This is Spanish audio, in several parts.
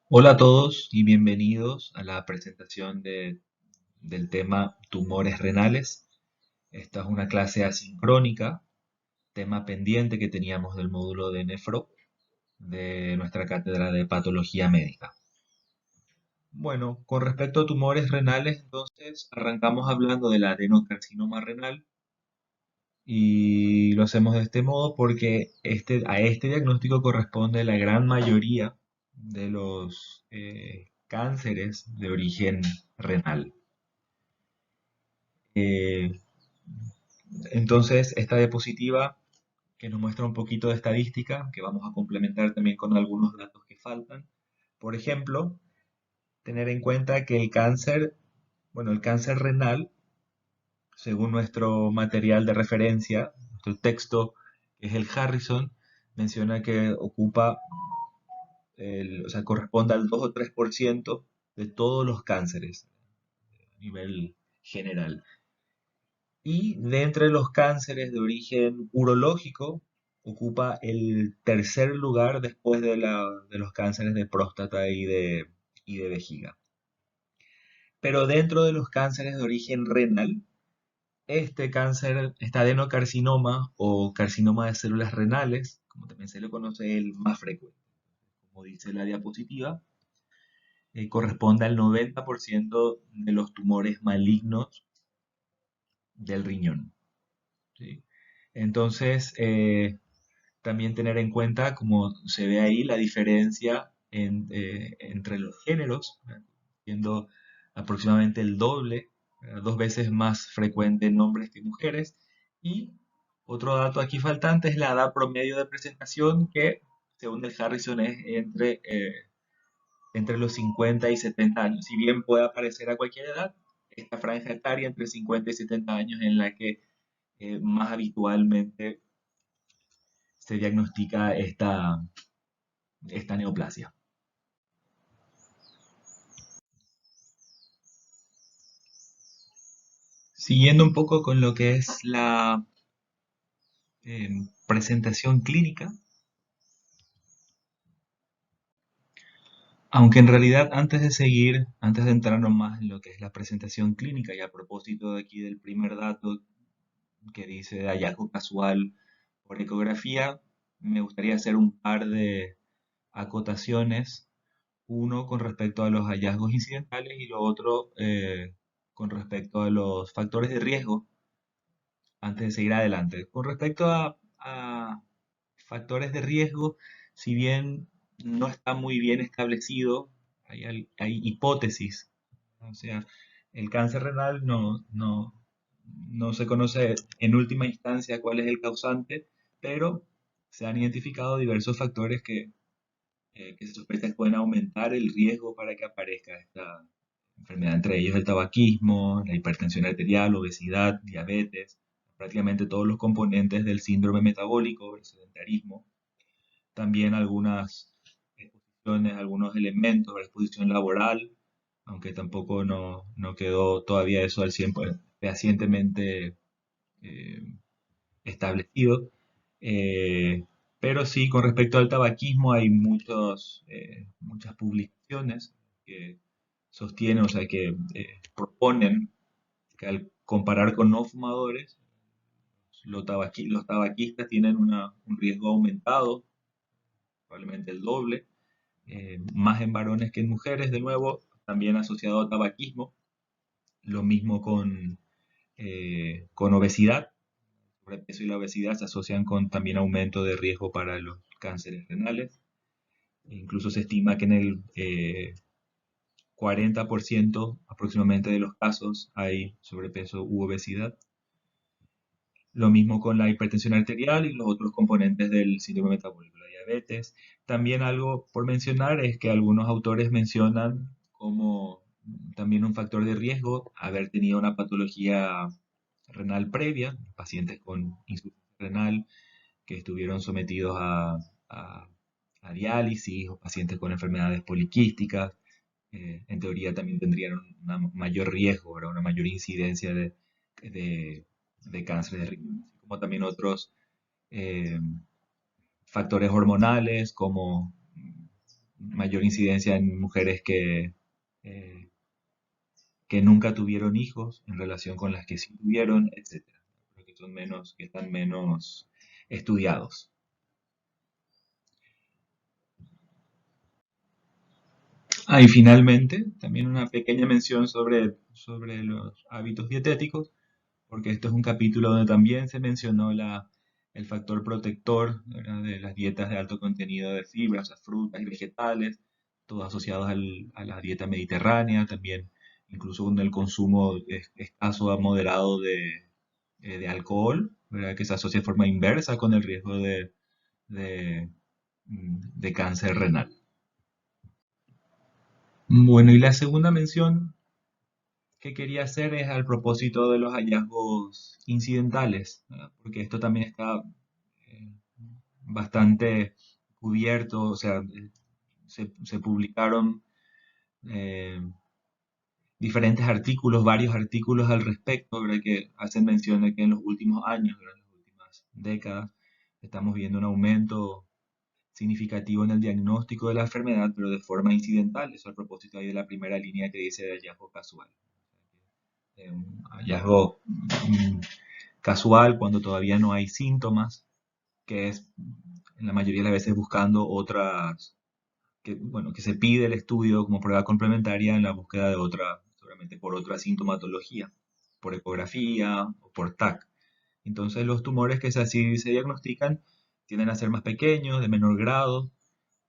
Hola a todos y bienvenidos a la presentación del tema tumores renales. Esta es una clase asincrónica, tema pendiente que teníamos del módulo de nefro de nuestra cátedra de patología médica. Bueno, con respecto a tumores renales, entonces arrancamos hablando del adenocarcinoma renal y lo hacemos de este modo porque a este diagnóstico corresponde la gran mayoría de los cánceres de origen renal. Eh, entonces, esta diapositiva que nos muestra un poquito de estadística, que vamos a complementar también con algunos datos que faltan. Por ejemplo, tener en cuenta que el cáncer renal, según nuestro material de referencia, nuestro texto, que es el Harrison, menciona que o sea, corresponde al 2 o 3% de todos los cánceres a nivel general. Y de entre los cánceres de origen urológico, ocupa el tercer lugar después de los cánceres de próstata y de vejiga. Pero dentro de los cánceres de origen renal, este cáncer, este adenocarcinoma o carcinoma de células renales, como también se le conoce, el más frecuente. Como dice la diapositiva, corresponde al 90% de los tumores malignos del riñón. ¿Sí? Entonces, también tener en cuenta, como se ve ahí, la diferencia entre los géneros, siendo aproximadamente el doble, 2 veces más frecuente en hombres que mujeres. Y otro dato aquí faltante es la edad promedio de presentación, que según el Harrison es entre los 50 y 70 años. Si bien puede aparecer a cualquier edad, esta franja etaria entre 50 y 70 años en la que más habitualmente se diagnostica esta neoplasia. Siguiendo un poco con lo que es la eh, presentación clínica, aunque en realidad antes de seguir, antes de entrarnos más en lo que es la presentación clínica y a propósito de aquí del primer dato que dice de hallazgo casual por ecografía, me gustaría hacer un par de acotaciones, uno con respecto a los hallazgos incidentales y lo otro con respecto a los factores de riesgo antes de seguir adelante. Con respecto a factores de riesgo, si bien no está muy bien establecido, hay hipótesis. O sea, el cáncer renal no se conoce en última instancia cuál es el causante, pero se han identificado diversos factores que se sospecha que pueden aumentar el riesgo para que aparezca esta enfermedad, entre ellos el tabaquismo, la hipertensión arterial, obesidad, diabetes, prácticamente todos los componentes del síndrome metabólico, el sedentarismo, también algunas exposiciones, algunos elementos de la exposición laboral, aunque tampoco no quedó todavía eso al 100% fehacientemente eh, establecido. Eh, pero sí, con respecto al tabaquismo hay muchas publicaciones que sostienen, o sea, que proponen que al comparar con no fumadores, los tabaquistas tienen un riesgo aumentado, probablemente el doble, más en varones que en mujeres, de nuevo, también asociado a tabaquismo, lo mismo con obesidad. El sobrepeso y la obesidad se asocian con también aumento de riesgo para los cánceres renales. Incluso se estima que en el 40% aproximadamente de los casos hay sobrepeso u obesidad. Lo mismo con la hipertensión arterial y los otros componentes del síndrome metabólico, la diabetes. También algo por mencionar es que algunos autores mencionan como también un factor de riesgo haber tenido una patología renal previa, pacientes con insuficiencia renal que estuvieron sometidos a- a diálisis o pacientes con enfermedades poliquísticas. En teoría también tendrían un mayor riesgo, ¿verdad? Una mayor incidencia de, de cáncer de riñón, así como también otros eh, factores hormonales como mayor incidencia en mujeres eh, que nunca tuvieron hijos en relación con las que sí tuvieron, etcétera, pero que son menos, que están menos estudiados. Ah, y finalmente, también una pequeña mención sobre los hábitos dietéticos, porque esto es un capítulo donde también se mencionó el factor protector, ¿verdad?, de las dietas de alto contenido de fibras, o sea, frutas y vegetales, todos asociados a la dieta mediterránea, también incluso con el consumo escaso a moderado de alcohol, ¿verdad?, que se asocia de forma inversa con el riesgo de, de cáncer renal. Bueno, y la segunda mención que quería hacer es al propósito de los hallazgos incidentales, ¿verdad? Porque esto también está eh, bastante cubierto, o sea, se publicaron eh, diferentes artículos, varios artículos al respecto, ¿verdad?, que hacen mención de que en los últimos años, ¿verdad?, en las últimas décadas, estamos viendo un aumento significativo en el diagnóstico de la enfermedad, pero de forma incidental. Eso a propósito ahí de la primera línea que dice de hallazgo casual. Un hallazgo casual cuando todavía no hay síntomas, que es en la mayoría de las veces buscando otras, que, bueno, que se pide el estudio como prueba complementaria en la búsqueda de otra, seguramente por otra sintomatología, por ecografía o por TAC. Entonces los tumores que así se diagnostican tienden a ser más pequeños, de menor grado,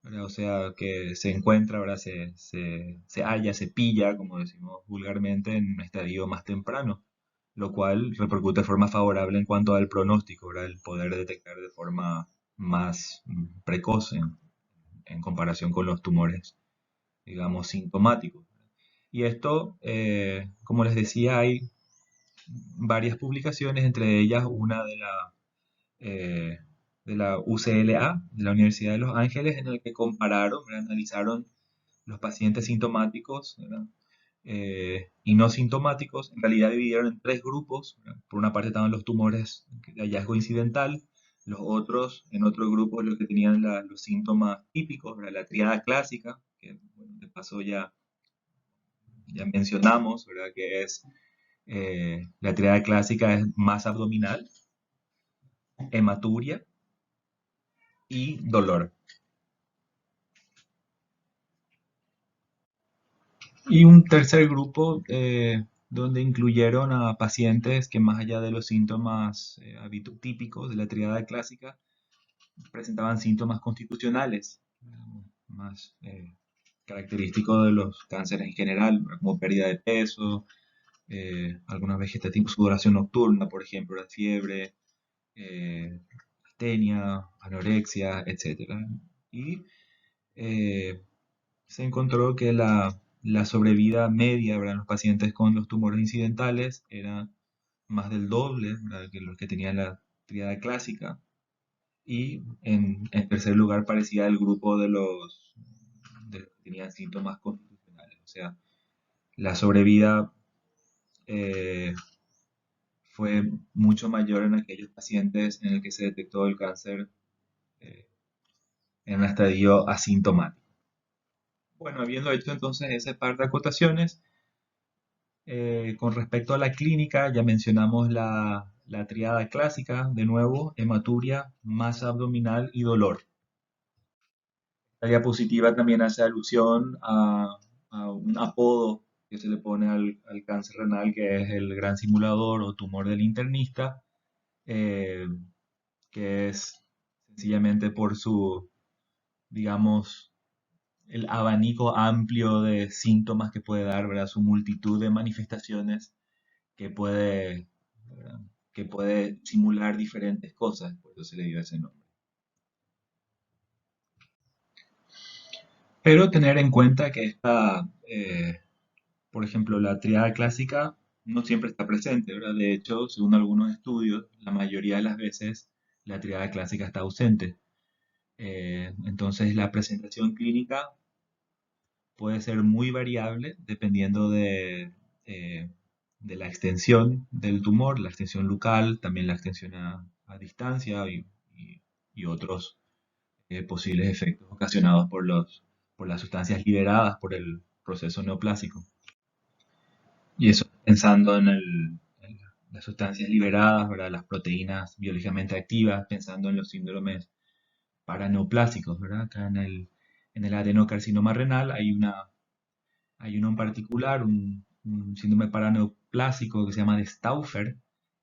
¿verdad? O sea, que se encuentra, ¿verdad? Se halla, se pilla, como decimos vulgarmente, en un estadio más temprano, lo cual repercute de forma favorable en cuanto al pronóstico, ¿verdad? El poder detectar de forma más precoz en comparación con los tumores, digamos, sintomáticos. Y esto, como les decía, hay varias publicaciones, entre ellas una eh, de la UCLA, de la Universidad de Los Ángeles, en el que compararon, ¿verdad?, analizaron los pacientes sintomáticos, ¿verdad?, y no sintomáticos. En realidad dividieron en tres grupos, ¿verdad? Por una parte estaban los tumores de hallazgo incidental, los otros, en otro grupo, los que tenían los síntomas típicos, ¿verdad?, la triada clásica, que bueno, de paso ya mencionamos, ¿verdad?, que es la triada clásica es masa abdominal, hematuria y dolor. Y un tercer grupo donde incluyeron a pacientes que más allá de los síntomas típicos de la triada clásica, presentaban síntomas constitucionales, más característicos de los cánceres en general, como pérdida de peso, algunos vegetativos, sudoración nocturna, por ejemplo, la fiebre, astenia, anorexia, etcétera. Y eh, se encontró que la sobrevida media, ¿verdad?, en los pacientes con los tumores incidentales era más del doble, ¿verdad?, que los que tenían la triada clásica. Y en tercer lugar parecía el grupo de los que tenían síntomas constitucionales. O sea, la sobrevida eh, fue mucho mayor en aquellos pacientes en el que se detectó el cáncer eh, en un estadio asintomático. Bueno, habiendo hecho entonces ese par de acotaciones, con respecto a la clínica, ya mencionamos la triada clásica, de nuevo, hematuria, masa abdominal y dolor. La diapositiva también hace alusión a un apodo que se le pone al cáncer renal, que es el gran simulador o tumor del internista, eh, que es sencillamente por su, digamos, el abanico amplio de síntomas que puede dar, ¿verdad? Su multitud de manifestaciones que puede, ¿verdad?, que puede simular diferentes cosas, por eso se le dio ese nombre. Pero tener en cuenta que por ejemplo, la triada clásica no siempre está presente, ¿verdad? De hecho, según algunos estudios, la mayoría de las veces la triada clásica está ausente. Entonces, la presentación clínica puede ser muy variable dependiendo de la extensión del tumor, la extensión local, también la extensión a distancia y otros posibles efectos ocasionados por por las sustancias liberadas por el proceso neoplásico. Y eso pensando en las sustancias liberadas, ¿verdad? Las proteínas biológicamente activas, pensando en los síndromes paraneoplásicos, ¿verdad? Acá en el adenocarcinoma renal hay uno en particular, un síndrome paraneoplásico que se llama de Stauffer,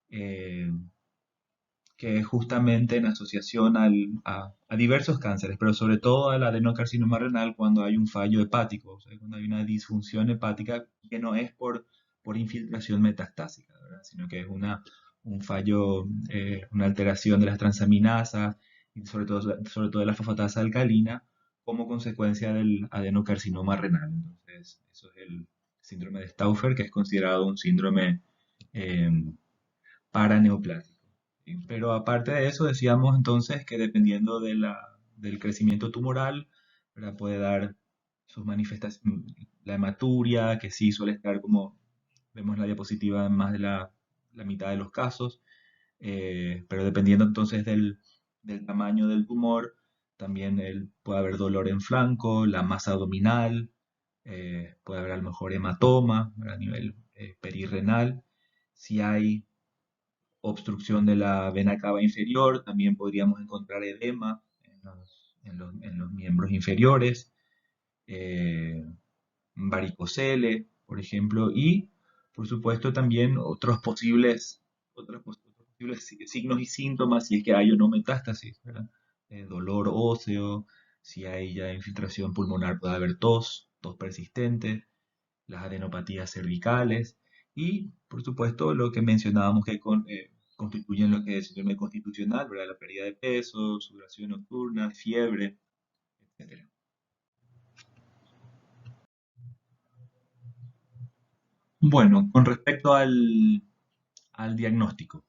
eh, que es justamente en asociación a diversos cánceres, pero sobre todo al adenocarcinoma renal cuando hay un fallo hepático, o sea, cuando hay una disfunción hepática que no es por infiltración metastásica, ¿verdad? Sino que es un fallo, una alteración de las transaminasas y sobre todo de la fosfatasa alcalina como consecuencia del adenocarcinoma renal. Entonces, eso es el síndrome de Stauffer, que es considerado un síndrome eh, paraneoplásico. ¿Sí? Pero aparte de eso, decíamos entonces que dependiendo del crecimiento tumoral, ¿verdad? Puede dar sus manifestaciones, la hematuria, que sí suele estar como vemos en la diapositiva en más de la mitad de los casos, pero dependiendo entonces del tamaño del tumor, también puede haber dolor en flanco, la masa abdominal, puede haber a lo mejor hematoma a nivel perirrenal. Si hay obstrucción de la vena cava inferior, también podríamos encontrar edema en los miembros inferiores, eh, varicocele, por ejemplo, y por supuesto también otros posibles signos y síntomas si es que hay o no metástasis, ¿verdad? Dolor óseo, si hay ya infiltración pulmonar puede haber tos persistente, las adenopatías cervicales y, por supuesto, lo que mencionábamos que constituyen lo que es el síndrome constitucional, ¿verdad? La pérdida de peso, sudoración nocturna, fiebre, etcétera. Bueno, con respecto al diagnóstico.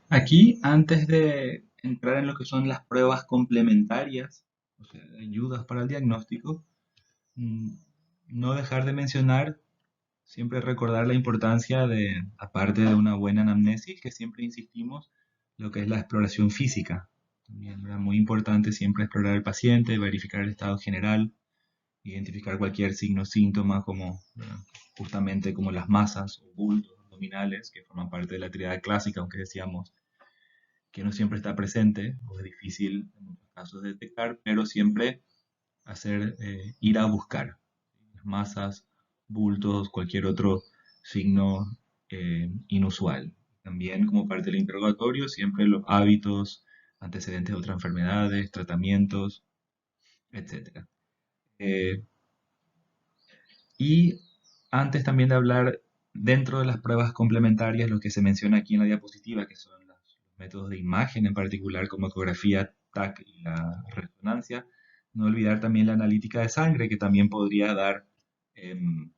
Aquí, antes de entrar en lo que son las pruebas complementarias, o sea, ayudas para el diagnóstico, mm, no dejar de mencionar, siempre recordar la importancia de, aparte de una buena anamnesis, que siempre insistimos, lo que es la exploración física. También era muy importante siempre explorar al paciente, verificar el estado general, identificar cualquier signo o síntoma como justamente como las masas o bultos abdominales que forman parte de la triada clásica, aunque decíamos que no siempre está presente o es difícil en muchos casos de detectar, pero siempre ir a buscar las masas, bultos, cualquier otro signo inusual. También como parte del interrogatorio, siempre los hábitos, antecedentes de otras enfermedades, tratamientos, etcétera. Y antes también de hablar dentro de las pruebas complementarias, lo que se menciona aquí en la diapositiva, que son los métodos de imagen en particular, como ecografía, TAC y la resonancia, no olvidar también la analítica de sangre, que también podría dar em,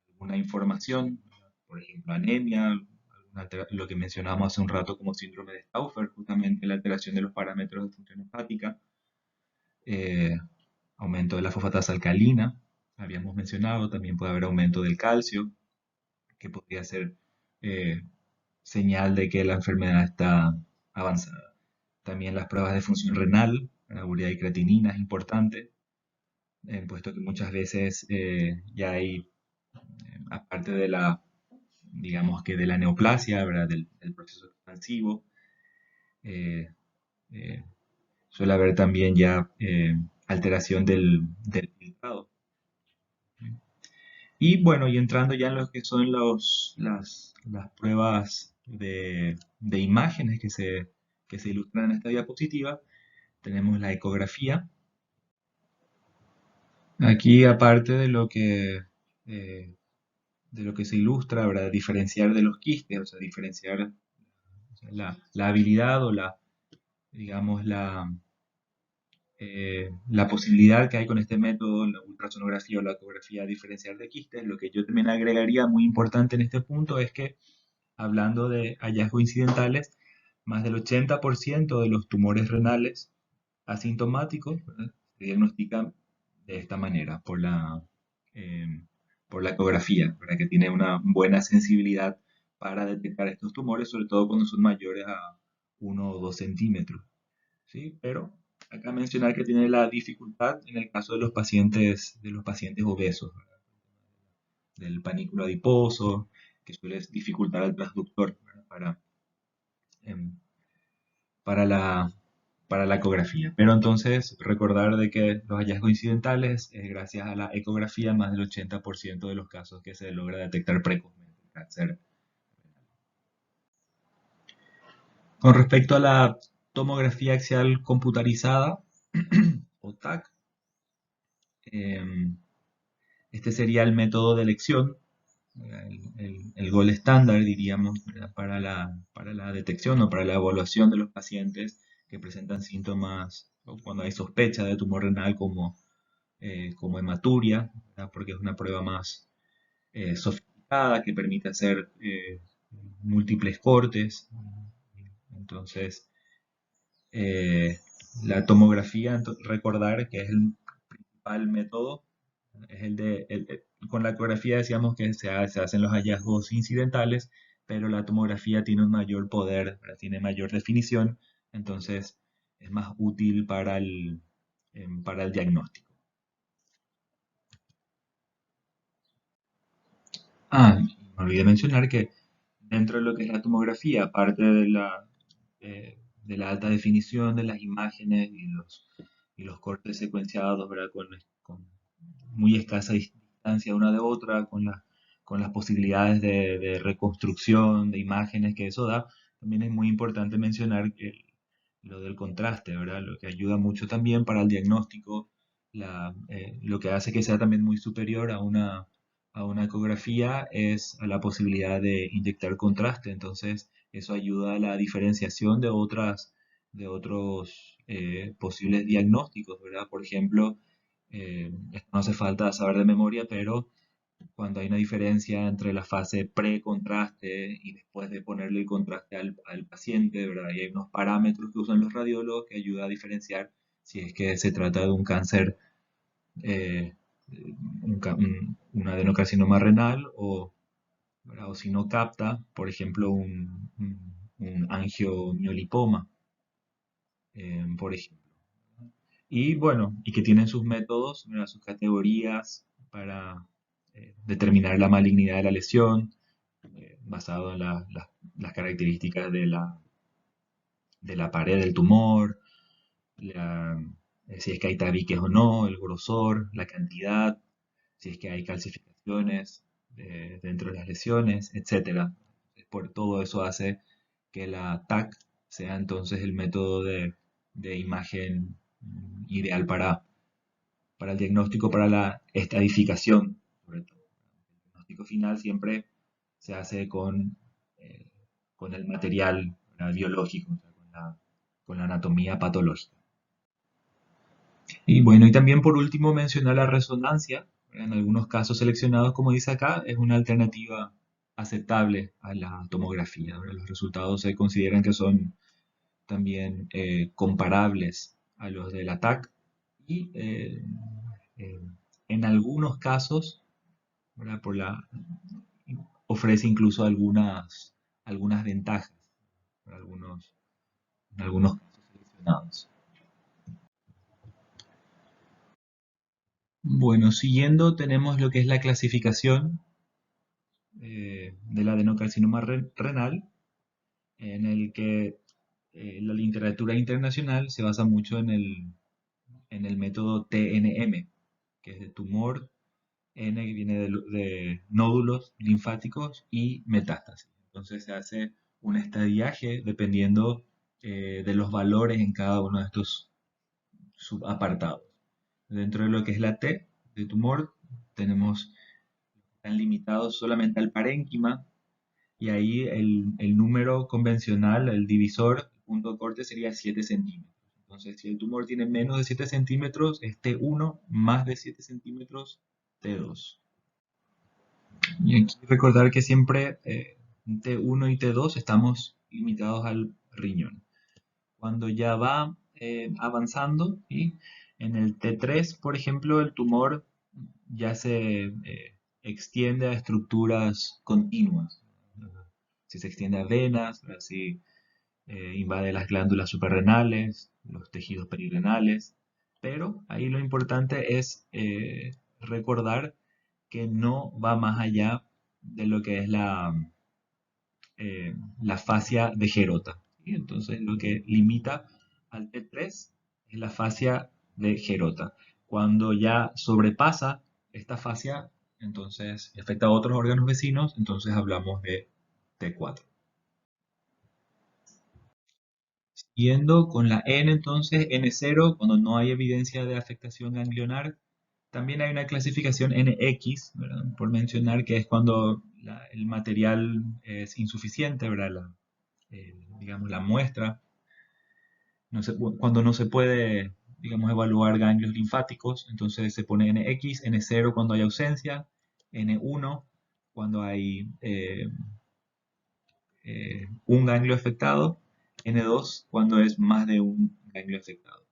alguna información, por ejemplo, anemia, lo que mencionábamos hace un rato como síndrome de Stauffer, justamente la alteración de los parámetros de función hepática, eh, aumento de la fosfatasa alcalina, habíamos mencionado, también puede haber aumento del calcio, que podría ser eh, señal de que la enfermedad está avanzada. También las pruebas de función renal, la urea y creatinina es importante, puesto que muchas veces ya hay, aparte de digamos que de la neoplasia, ¿verdad? Del proceso expansivo, eh, eh, suele haber también ya alteración del filtrado. Y bueno, y entrando ya en lo que son las pruebas de imágenes que se ilustran en esta diapositiva, tenemos la ecografía. Aquí, aparte eh, de lo que se ilustra, ¿verdad? Diferenciar de los quistes, o sea, diferenciar o sea, la habilidad o digamos, la posibilidad que hay con este método, la ultrasonografía o la ecografía, diferenciar de quistes. Lo que yo también agregaría muy importante en este punto es que, hablando de hallazgos incidentales, más del 80% de los tumores renales asintomáticos, ¿verdad? Se diagnostican de esta manera, eh, por la ecografía, ¿verdad? Que tiene una buena sensibilidad para detectar estos tumores, sobre todo cuando son mayores a 1 o 2 centímetros. ¿Sí? Pero Acá mencionar que tiene la dificultad en el caso de los pacientes obesos, ¿verdad? Del panículo adiposo, que suele dificultar al transductor, ¿verdad? Em, para para la ecografía. Pero entonces recordar de que los hallazgos incidentales, gracias a la ecografía, más del 80% de los casos que se logra detectar precozmente el cáncer. Con respecto a la tomografía axial computarizada, o TAC, em, este sería el método de elección, el gold estándar, diríamos, ¿verdad? Para la detección o para la evaluación de los pacientes que presentan síntomas o cuando hay sospecha de tumor renal como hematuria, ¿verdad? Porque es una prueba más sofisticada que permite hacer múltiples cortes. Entonces, eh, la tomografía, recordar que es el principal método, es con la ecografía decíamos que se hacen los hallazgos incidentales, pero la tomografía tiene un mayor poder, ¿verdad? Tiene mayor definición, entonces es más útil para el diagnóstico. Ah, y me olvidé mencionar que dentro de lo que es la tomografía, aparte de la alta definición de las imágenes y los cortes secuenciados, ¿verdad? Con muy escasa distancia una de otra, con las posibilidades de reconstrucción de imágenes que eso da, también es muy importante mencionar que lo del contraste, ¿verdad? Lo que ayuda mucho también para el diagnóstico, lo que hace que sea también muy superior a una ecografía es a la posibilidad de inyectar contraste, entonces eso ayuda a la diferenciación de otros posibles diagnósticos, ¿verdad? Por ejemplo, esto no hace falta saber de memoria, pero cuando hay una diferencia entre la fase pre-contraste y después de ponerle el contraste al paciente, ¿verdad? Y hay unos parámetros que usan los radiólogos que ayudan a diferenciar si es que se trata de un cáncer, eh, un adenocarcinoma renal o, ¿verdad? O si no capta, por ejemplo, un angiomiolipoma, por ejemplo. Y bueno, y que tienen sus métodos, ¿verdad? Sus categorías para determinar la malignidad de la lesión, basado en las características de la pared del tumor, la- si es que hay tabiques o no, el grosor, la cantidad, si es que hay calcificaciones dentro de las lesiones, etcétera. Por todo eso hace que la TAC sea entonces el método de imagen ideal para el diagnóstico, para la estadificación, sobre todo. El diagnóstico final siempre se hace eh, con el material, ¿verdad? Biológico, o sea, con la anatomía patológica. Y bueno, y también por último mencionar la resonancia. En algunos casos seleccionados, como dice acá, es una alternativa aceptable a la tomografía, ¿verdad? Los resultados se consideran que son también comparables a los del ATAC y eh, en algunos casos, ¿verdad? Ofrece incluso algunas ventajas para en algunos casos seleccionados. Bueno, siguiendo tenemos lo que es la clasificación del adenocarcinoma renal, en el que la literatura internacional se basa mucho en el método TNM, que es de tumor, N que viene de nódulos linfáticos y metástasis. Entonces se hace un estadiaje dependiendo de los valores en cada uno de estos subapartados. Dentro de lo que es la T de tumor, tenemos están limitados solamente al parénquima y ahí el número convencional, el divisor, el punto de corte sería 7 centímetros. Entonces, si el tumor tiene menos de 7 centímetros, es T1, más de 7 centímetros, T2. Y aquí recordar que siempre en T1 y T2 estamos limitados al riñón. Cuando ya va avanzando y en el T3, por ejemplo, el tumor ya se extiende a estructuras continuas. Si se extiende a venas, si invade las glándulas suprarrenales, los tejidos perirenales, pero ahí lo importante es recordar que no va más allá de lo que es la fascia de Gerota. ¿Sí? Entonces lo que limita al T3 es la fascia de Gerota. Cuando ya sobrepasa esta fascia, entonces afecta a otros órganos vecinos, entonces hablamos de T4. Siguiendo con la N, entonces N0, cuando no hay evidencia de afectación ganglionar. También hay una clasificación NX, ¿verdad? Por mencionar que es cuando el material es insuficiente, ¿verdad? Digamos, la muestra, cuando no se puede, digamos, evaluar ganglios linfáticos, entonces se pone NX, N0 cuando hay ausencia, N1 cuando hay un ganglio afectado, N2 cuando es más de un ganglio afectado.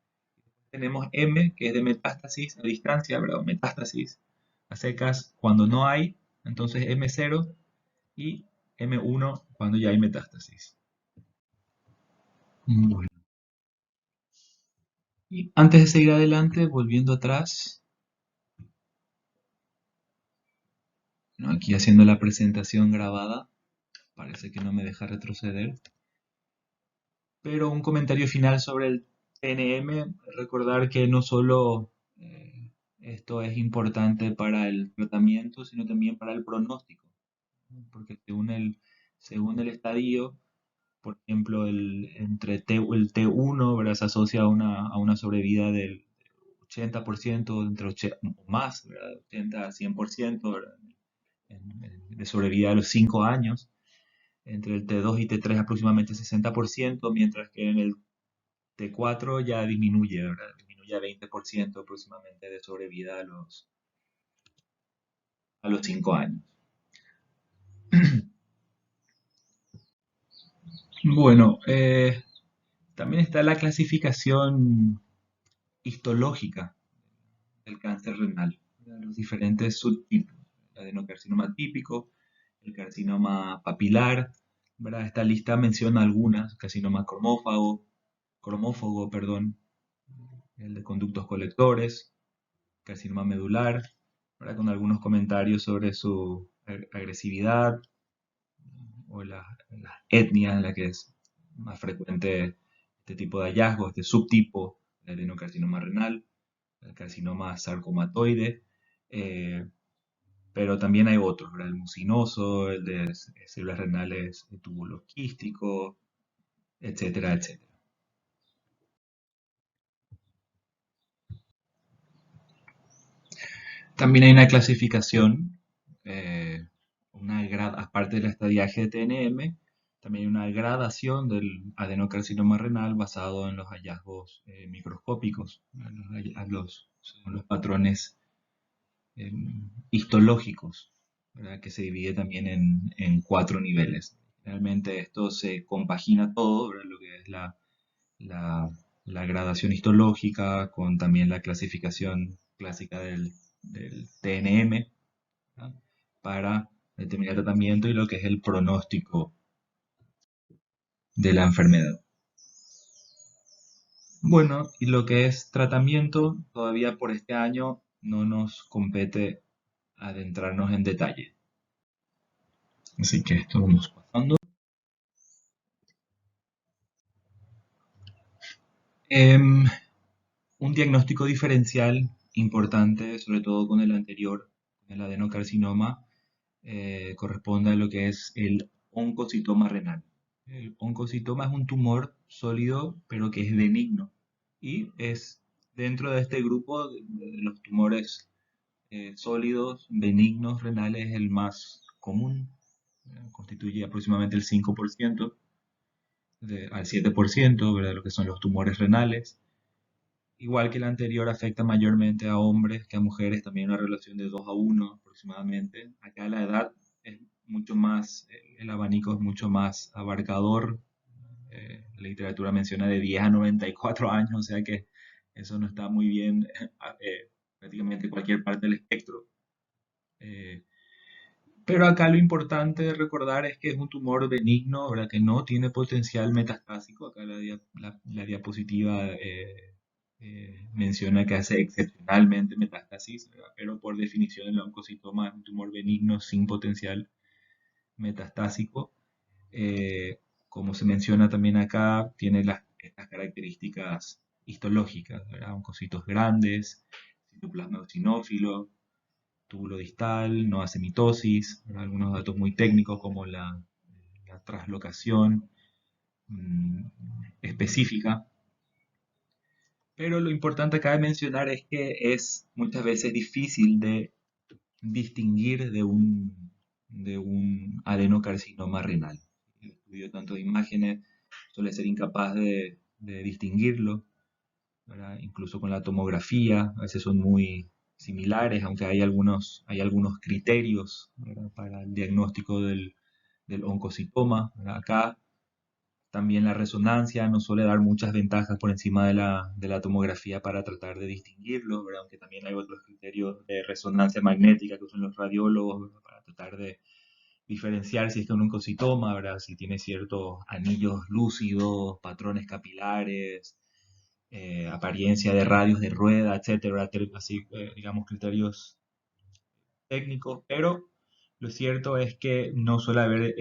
Tenemos M, que es de metástasis a distancia, ¿verdad? Metástasis a secas cuando no hay, entonces M0 y M1 cuando ya hay metástasis. Bueno, y antes de seguir adelante, volviendo atrás, ¿no? Aquí haciendo la presentación grabada, parece que no me deja retroceder, pero un comentario final sobre el TNM, recordar que no solo esto es importante para el tratamiento, sino también para el pronóstico, ¿no? Porque según el estadio, por ejemplo, el T1, ¿verdad? Se asocia a una sobrevida del 80%, o más, ¿verdad? 80 a 100%, ¿verdad? De sobrevida a los 5 años. Entre el T2 y T3 aproximadamente 60%, mientras que en el T4 ya disminuye, ¿verdad? Disminuye a 20% aproximadamente de sobrevida a los 5 años. Bueno, también está la clasificación histológica del cáncer renal, los diferentes subtipos, el adenocarcinoma típico, el carcinoma papilar, ¿verdad? Esta lista menciona algunas, carcinoma cromófago, perdón, el de conductos colectores, carcinoma medular, ¿verdad? Con algunos comentarios sobre su agresividad o la etnia en la que es más frecuente este tipo de hallazgos, este subtipo de adenocarcinoma renal, el carcinoma sarcomatoide, eh, pero también hay otros, ¿verdad? El mucinoso, el de células renales de túbulo quístico, etcétera, etcétera. También hay una clasificación, aparte del estadiaje de TNM, también hay una gradación del adenocarcinoma renal basado en los hallazgos microscópicos, según los patrones histológicos, ¿verdad? Que se divide también en 4 niveles. Realmente esto se compagina todo, ¿verdad? Lo que es la- la gradación histológica con también la clasificación clásica del TNM, ¿verdad? Para determinar tratamiento y lo que es el pronóstico de la enfermedad. Bueno, y lo que es tratamiento, todavía por este año no nos compete adentrarnos en detalle. Así que esto vamos pasando. Em, un diagnóstico diferencial importante, sobre todo con el anterior, el adenocarcinoma, corresponde a lo que es el oncocitoma renal. El oncocitoma es un tumor sólido, pero que es benigno. Y es dentro de este grupo de los tumores sólidos, benignos renales, el más común. Constituye aproximadamente el 5% al 7%, ¿verdad? Lo que son los tumores renales. Igual que el anterior, afecta mayormente a hombres que a mujeres, también una relación de 2 a 1 aproximadamente. Acá la edad es mucho más, el abanico es mucho más abarcador. La literatura menciona de 10 a 94 años, o sea que eso no está muy bien prácticamente cualquier parte del espectro. Eh, Pero acá lo importante de recordar es que es un tumor benigno, ¿verdad? Que no tiene potencial metastásico. Acá la diapositiva menciona que hace excepcionalmente metástasis, ¿verdad? Pero por definición el oncocitoma es un tumor benigno sin potencial metastásico. Eh, Como se menciona también acá, tiene estas características histológicas, ¿verdad? Oncocitos grandes, citoplasma eosinófilo, túbulo distal, no hace mitosis, ¿verdad? Algunos datos muy técnicos como la traslocación mm, específica. Pero lo importante acá de mencionar es que es muchas veces difícil de distinguir de un adenocarcinoma renal. El estudio tanto de imágenes suele ser incapaz de distinguirlo, ¿verdad? Incluso con la tomografía, a veces son muy similares, aunque hay algunos criterios, ¿verdad? Para el diagnóstico del oncocitoma, ¿verdad? Acá también la resonancia nos suele dar muchas ventajas por encima de la tomografía para tratar de distinguirlo, ¿verdad? Aunque también hay otros criterios de resonancia magnética que usan los radiólogos, ¿verdad? Para tratar de diferenciar si es que un oncocitoma, ¿verdad? Si tiene ciertos anillos lúcidos, patrones capilares, apariencia de radios de rueda, etcétera, así, digamos, criterios técnicos, pero lo cierto es que no suele haber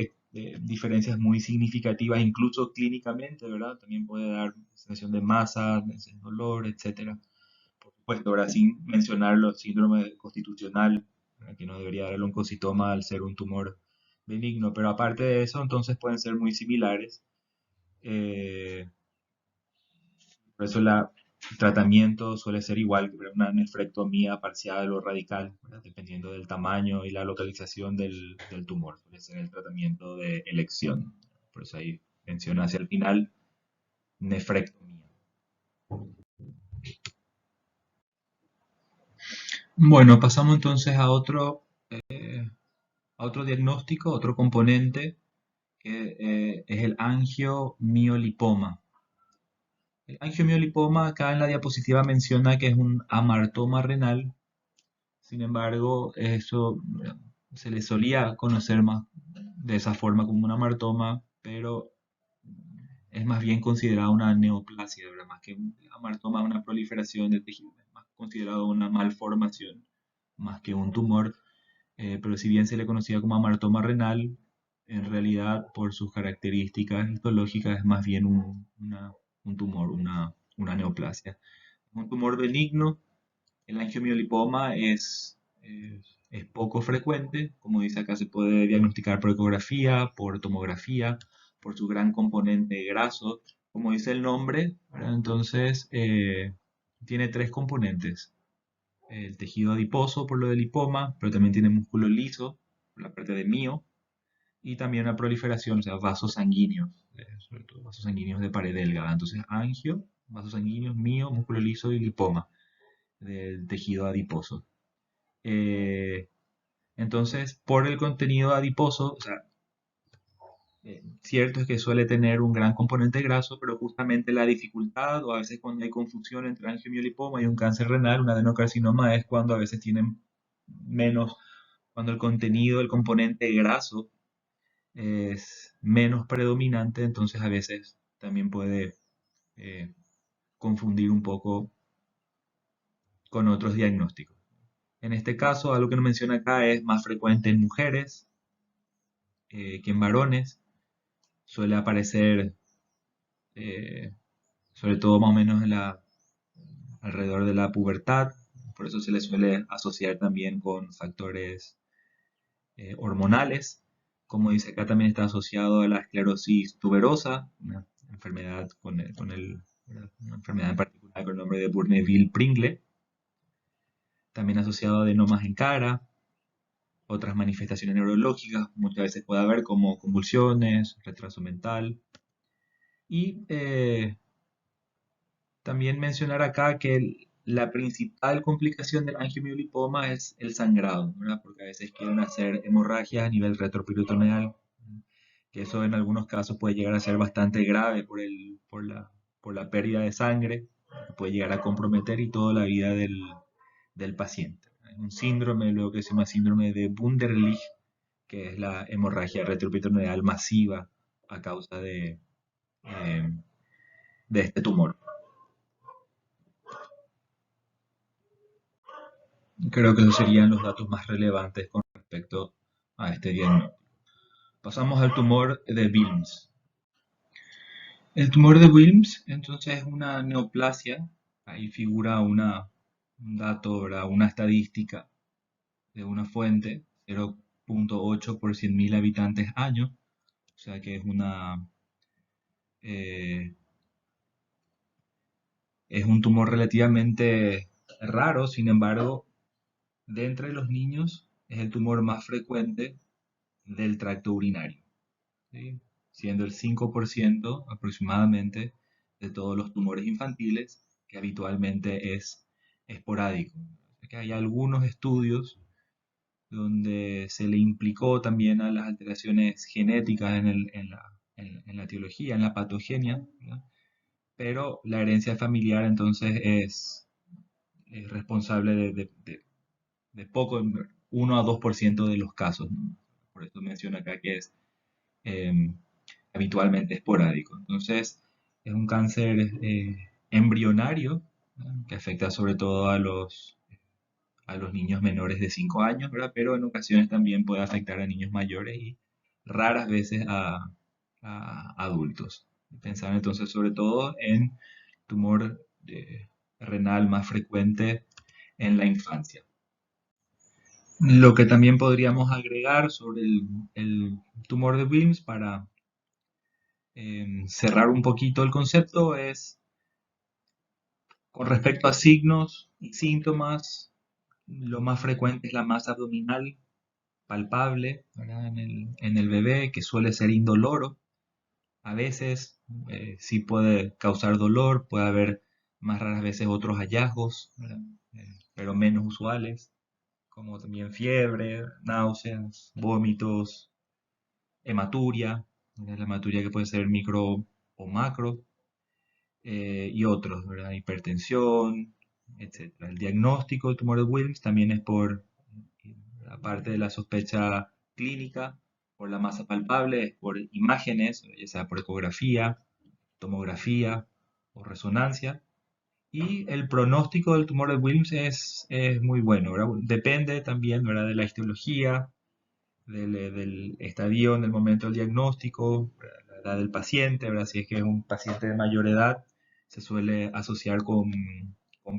diferencias muy significativas, incluso clínicamente, ¿verdad? También puede dar sensación de masa, de dolor, etcétera. Por supuesto, ahora sin mencionar los síndromes constitucional, ¿verdad? Que no debería dar el oncocitoma al ser un tumor benigno, pero aparte de eso, entonces pueden ser muy similares. Eh, por eso el tratamiento suele ser igual que una nefrectomía parcial o radical, ¿verdad? Dependiendo del tamaño y la localización del tumor. Suele ser el tratamiento de elección. Por eso ahí menciona hacia el final nefrectomía. Bueno, pasamos entonces a otro diagnóstico, otro componente, que es el angiomiolipoma. El angiomiolipoma acá en la diapositiva menciona que es un amartoma renal. Sin embargo, eso se le solía conocer más de esa forma como una amartoma, pero es más bien considerado una neoplasia, ¿verdad? Más que un amartoma, una proliferación de tejido, es más considerado una malformación, más que un tumor. Pero si bien se le conocía como amartoma renal, en realidad por sus características histológicas es más bien un tumor, una neoplasia. Un tumor benigno. El angiomiolipoma es poco frecuente, como dice acá, se puede diagnosticar por ecografía, por tomografía, por su gran componente graso, como dice el nombre, ¿verdad? Entonces tiene tres componentes: el tejido adiposo por lo del lipoma, pero también tiene músculo liso, por la parte de mio, y también una proliferación, o sea, vasos sanguíneos, sobre todo vasos sanguíneos de pared delgada. Entonces, angio, vasos sanguíneos, mio, músculo liso y lipoma del tejido adiposo. Eh, entonces, por el contenido adiposo, o sea, cierto es que suele tener un gran componente graso, pero justamente la dificultad, o a veces cuando hay confusión entre angiomiolipoma y un cáncer renal, un adenocarcinoma, es cuando a veces tienen menos, cuando el contenido, el componente graso es menos predominante, entonces a veces también puede eh, confundir un poco con otros diagnósticos. En este caso, algo que no menciona acá es más frecuente en mujeres que en varones. Suele aparecer eh, sobre todo más o menos alrededor de la pubertad. Por eso se le suele asociar también con factores hormonales. Como dice acá, también está asociado a la esclerosis tuberosa, una enfermedad una enfermedad en particular con el nombre de Bourneville-Pringle. También asociado a adenomas en cara, otras manifestaciones neurológicas, muchas veces puede haber como convulsiones, retraso mental. Y también mencionar acá que la principal complicación del angiomiolipoma es el sangrado, ¿verdad? Porque a veces quieren hacer hemorragias a nivel retroperitoneal, que eso en algunos casos puede llegar a ser bastante grave por la pérdida de sangre, que puede llegar a comprometer y toda la vida del paciente. Hay un síndrome, luego que se llama síndrome de Wunderlich, que es la hemorragia retroperitoneal masiva a causa eh, de este tumor. Creo que esos serían los datos más relevantes con respecto a este diagnóstico. Pasamos al tumor de Wilms. El tumor de Wilms, entonces, es una neoplasia. Ahí figura un dato, ¿verdad? Una estadística de una fuente, 0,8 por 100.000 habitantes año. O sea que eh, es un tumor relativamente raro. Sin embargo, de entre los niños es el tumor más frecuente del tracto urinario, ¿sí? Siendo el 5% aproximadamente de todos los tumores infantiles, que habitualmente es esporádico. Que hay algunos estudios donde se le implicó también a las alteraciones genéticas en la etiología, en la patogenia, ¿verdad? Pero la herencia familiar entonces es responsable de poco, 1 a 2% de los casos, ¿no? Por eso menciono acá que es eh, habitualmente esporádico. Entonces, es un cáncer embrionario, ¿no? Que afecta sobre todo a los niños menores de 5 años, ¿verdad? Pero en ocasiones también puede afectar a niños mayores y raras veces a adultos. Pensar entonces sobre todo en tumor renal más frecuente en la infancia. Lo que también podríamos agregar sobre el tumor de Wilms para cerrar un poquito el concepto es con respecto a signos y síntomas, lo más frecuente es la masa abdominal palpable, ¿verdad? En el bebé, que suele ser indoloro. A veces sí puede causar dolor, puede haber más raras veces otros hallazgos, ¿verdad? Pero menos usuales, como también fiebre, náuseas, vómitos, hematuria, ¿verdad? La hematuria que puede ser micro o macro, y otros, ¿verdad? Hipertensión, etcétera. El diagnóstico del tumor de Wilms también es aparte de la sospecha clínica, por la masa palpable, es por imágenes, ya sea por ecografía, tomografía o resonancia. Y el pronóstico del tumor de Wilms es muy bueno, ¿verdad? Depende también, ¿verdad?, de la histología, del estadio en el momento del diagnóstico, la edad del paciente, ¿verdad? Si es que es un paciente de mayor edad, se suele asociar con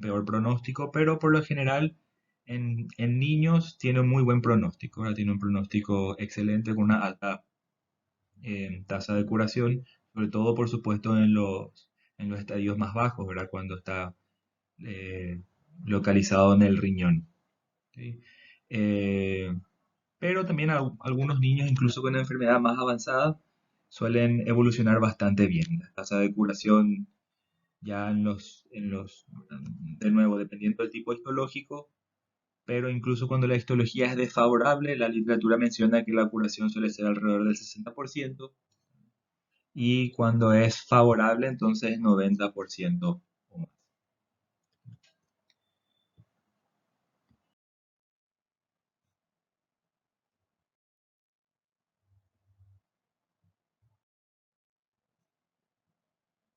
peor pronóstico, pero por lo general en niños tiene un muy buen pronóstico, ¿verdad? Tiene un pronóstico excelente con una alta tasa de curación, sobre todo, por supuesto, en los estadios más bajos, ¿verdad? Cuando está eh, localizado en el riñón, ¿sí? Eh, pero también algunos niños, incluso con enfermedad más avanzada, suelen evolucionar bastante bien. La tasa de curación ya de nuevo, dependiendo del tipo histológico, pero incluso cuando la histología es desfavorable, la literatura menciona que la curación suele ser alrededor del 60%, y cuando es favorable, entonces 90% o más.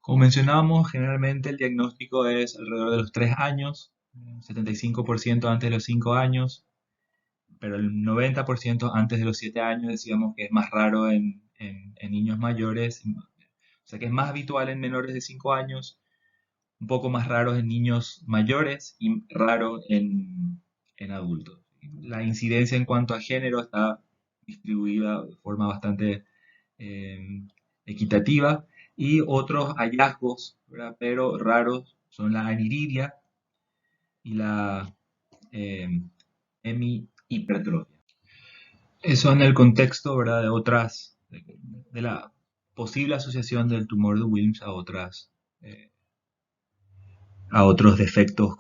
Como mencionábamos, generalmente el diagnóstico es alrededor de los 3 años, 75% antes de los 5 años, pero el 90% antes de los 7 años. Decíamos que es más raro en niños mayores, o sea que es más habitual en menores de 5 años, un poco más raro en niños mayores y raro en adultos. La incidencia en cuanto a género está distribuida de forma bastante eh, equitativa, y otros hallazgos, ¿verdad?, pero raros, son la aniridia y la eh, hemihipertrofia. Eso en el contexto, ¿verdad?, de la posible asociación del tumor de Wilms eh, a otros defectos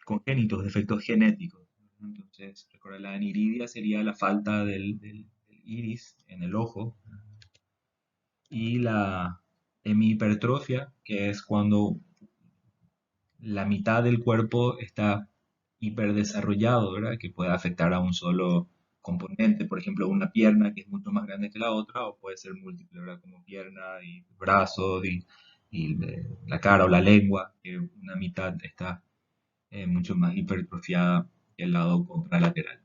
congénitos, defectos genéticos. Entonces, recuerda, la aniridia sería la falta del iris en el ojo, y la hemihipertrofia, que es cuando la mitad del cuerpo está hiperdesarrollado, ¿verdad? Que puede afectar a un solo componente, por ejemplo, una pierna que es mucho más grande que la otra, o puede ser múltiple, ¿verdad? Como pierna y brazo y la cara o la lengua, que una mitad está mucho más hipertrofiada que el lado contralateral.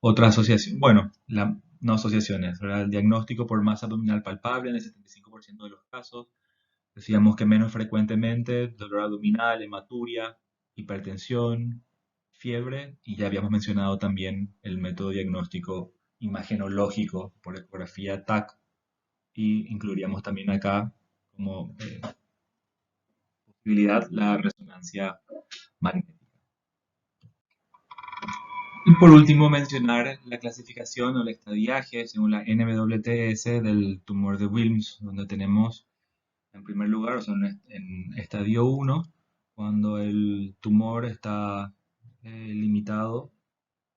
Otra asociación, bueno, no asociaciones, ¿verdad? El diagnóstico por masa abdominal palpable en el 75% de los casos. Decíamos que menos frecuentemente dolor abdominal, hematuria, hipertensión, fiebre, y ya habíamos mencionado también el método diagnóstico imagenológico por ecografía TAC, y incluiríamos también acá como posibilidad la resonancia magnética. Y por último, mencionar la clasificación o el estadiaje según la NWTS del tumor de Wilms, donde tenemos en primer lugar, o sea, en estadio 1, cuando el tumor está limitado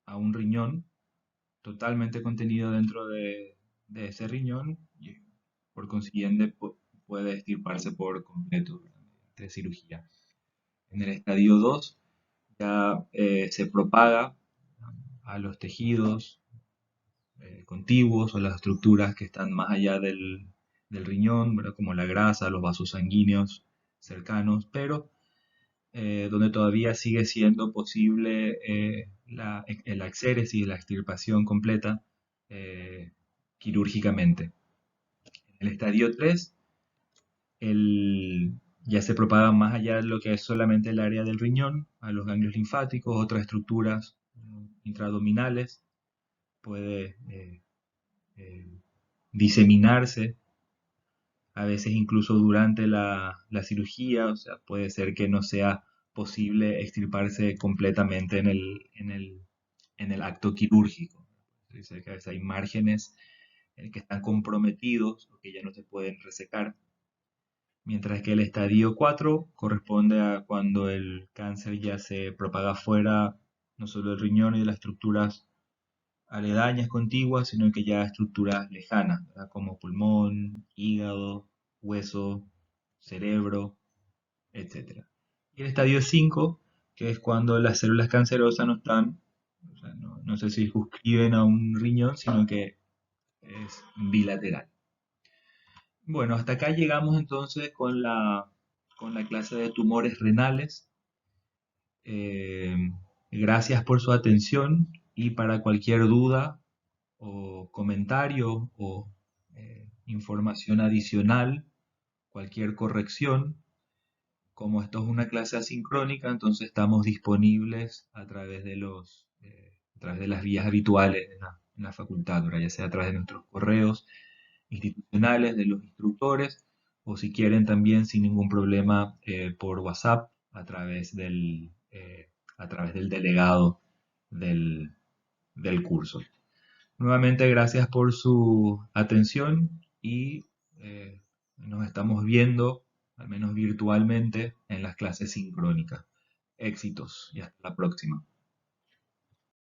a un riñón, totalmente contenido dentro de ese riñón, y por consiguiente puede extirparse por completo de cirugía. En el estadio 2 ya se propaga a los tejidos contiguos o las estructuras que están más allá del riñón, ¿verdad? Como la grasa, los vasos sanguíneos cercanos, pero donde todavía sigue siendo posible la exéresis, la extirpación completa quirúrgicamente. En el estadio 3 ya se propaga más allá de lo que es solamente el área del riñón, a los ganglios linfáticos, otras estructuras intraabdominales, puede eh, diseminarse, a veces incluso durante la cirugía, o sea, puede ser que no sea posible extirparse completamente en el acto quirúrgico. Dice que a veces hay márgenes que están comprometidos o que ya no se pueden resecar, mientras que el estadio 4 corresponde a cuando el cáncer ya se propaga fuera no solo del riñón y de las estructuras aledañas, contiguas, sino que ya estructuras lejanas, ¿verdad? Como pulmón, hígado, hueso, cerebro, etcétera. Y el estadio 5, que es cuando las células cancerosas no están, o sea, no se circunscriben a un riñón, sino que es bilateral. Bueno, hasta acá llegamos entonces con la clase de tumores renales. Eh, Gracias por su atención, y para cualquier duda o comentario o información adicional, cualquier corrección, como esto es una clase asincrónica, entonces estamos disponibles a través a través de las vías habituales en la facultad, ¿verdad? Ya sea a través de nuestros correos institucionales, de los instructores, o si quieren también sin ningún problema por WhatsApp a través del delegado del, del curso. Nuevamente, gracias por su atención, y nos estamos viendo, al menos virtualmente, en las clases sincrónicas. Éxitos y hasta la próxima.